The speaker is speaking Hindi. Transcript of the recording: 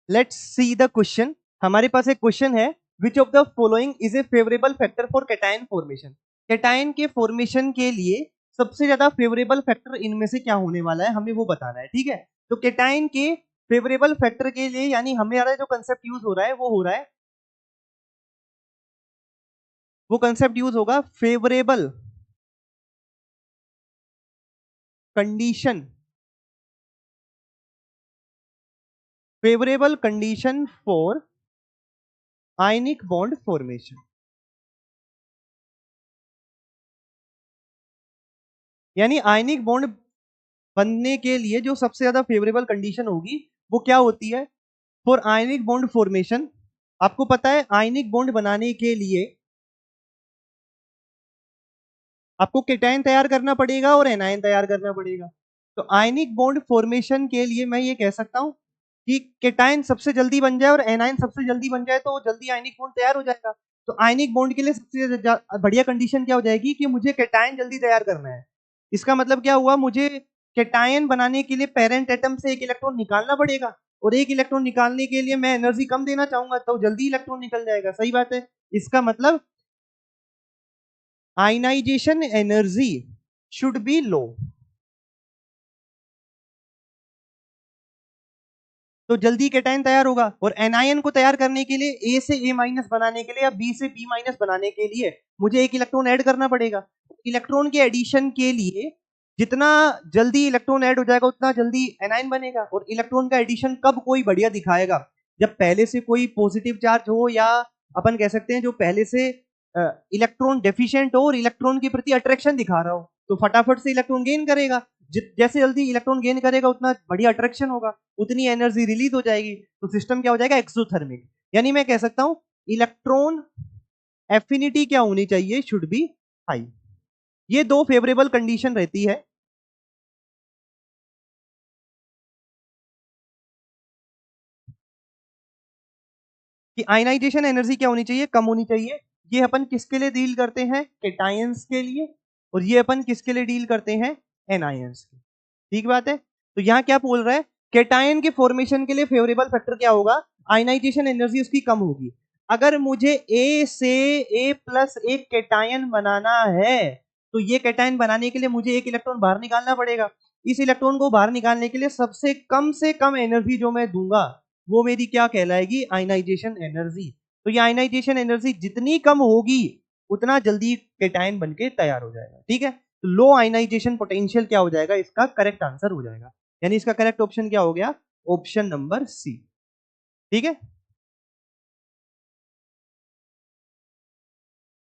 Let's see the question. हमारे पास एक क्वेश्चन है, which of the following is a favourable factor for cation formation. Cation के फॉर्मेशन के लिए सबसे ज्यादा फेवरेबल फैक्टर इनमें से क्या होने वाला है, हमें वो बताना है। ठीक है, तो कैटायन के फेवरेबल फैक्टर के लिए यानी हमारा जो कंसेप्ट यूज हो रहा है वो हो रहा है, वो कंसेप्ट यूज होगा favourable condition, favourable condition for ionic bond formation. यानी आयनिक बॉन्ड बनने के लिए जो सबसे ज्यादा फेवरेबल कंडीशन होगी वो क्या होती है, फॉर आयनिक बॉन्ड फॉर्मेशन। आपको पता है आयनिक बॉन्ड बनाने के लिए आपको केटायन तैयार करना पड़ेगा और एनायन तैयार करना पड़ेगा। तो आयनिक बॉन्ड फॉर्मेशन के लिए मैं ये कह सकता हूं कि केटायन सबसे जल्दी बन जाए और एनायन सबसे जल्दी बन जाए तो जल्दी आयनिक बॉन्ड तैयार हो जाएगा। तो आयनिक बॉन्ड के लिए सबसे बढ़िया कंडीशन क्या हो जाएगी कि मुझे केटायन जल्दी तैयार करना है। इसका मतलब क्या हुआ, मुझे केटायन बनाने के लिए पेरेंट एटम से एक इलेक्ट्रॉन निकालना पड़ेगा और एक इलेक्ट्रॉन निकालने के लिए मैं एनर्जी कम देना चाहूंगा तो जल्दी इलेक्ट्रॉन निकल जाएगा। सही बात है। इसका मतलब आयनाइजेशन एनर्जी शुड बी लो। तो जल्दी केटायन तैयार होगा। और एनायन को तैयार करने के लिए ए से ए माइनस बनाने के लिए या बी से बी माइनस बनाने के लिए मुझे एक इलेक्ट्रॉन ऐड करना पड़ेगा। इलेक्ट्रॉन के एडिशन के लिए जितना जल्दी इलेक्ट्रॉन ऐड हो जाएगा उतना जल्दी एनायन बनेगा। और इलेक्ट्रॉन का एडिशन कब कोई बढ़िया दिखाएगा, जब पहले से कोई पॉजिटिव चार्ज हो या अपन कह सकते हैं जो पहले से इलेक्ट्रॉन डेफिशिएंट हो और इलेक्ट्रॉन के प्रति अट्रैक्शन दिखा रहा हो तो फटाफट से इलेक्ट्रॉन गेन करेगा। जैसे जल्दी इलेक्ट्रॉन गेन करेगा उतना बढ़िया अट्रैक्शन होगा, उतनी एनर्जी रिलीज हो जाएगी। तो सिस्टम क्या हो जाएगा, एक्सोथर्मिक। यानी मैं कह सकता हूं इलेक्ट्रॉन एफिनिटी क्या होनी चाहिए, शुड बी हाई। ये दो फेवरेबल कंडीशन रहती है। कि आयनाइजेशन एनर्जी क्या होनी चाहिए, कम होनी चाहिए। ये अपन किसके लिए डील करते हैं, केटायंस के लिए। और ये अपन किसके लिए डील करते हैं, एनायंस के। ठीक बात है। तो यहां क्या बोल रहा है, केटायन के फॉर्मेशन के लिए फेवरेबल फैक्टर क्या होगा, आयनाइजेशन एनर्जी उसकी कम होगी। अगर मुझे ए से ए प्लस एक केटायन बनाना है तो ये केटायन बनाने के लिए मुझे एक इलेक्ट्रॉन बाहर निकालना पड़ेगा। इस इलेक्ट्रॉन को बाहर निकालने के लिए सबसे कम से कम एनर्जी जो मैं दूंगा वो मेरी क्या कहलाएगी, आयनाइजेशन एनर्जी। तो ये आयनाइजेशन एनर्जी जितनी कम होगी उतना जल्दी केटायन बनके तैयार हो जाएगा। ठीक है, तो लो आयनाइजेशन पोटेंशियल क्या हो जाएगा, इसका करेक्ट आंसर हो जाएगा। यानी इसका करेक्ट ऑप्शन क्या हो गया, ऑप्शन नंबर सी। ठीक है।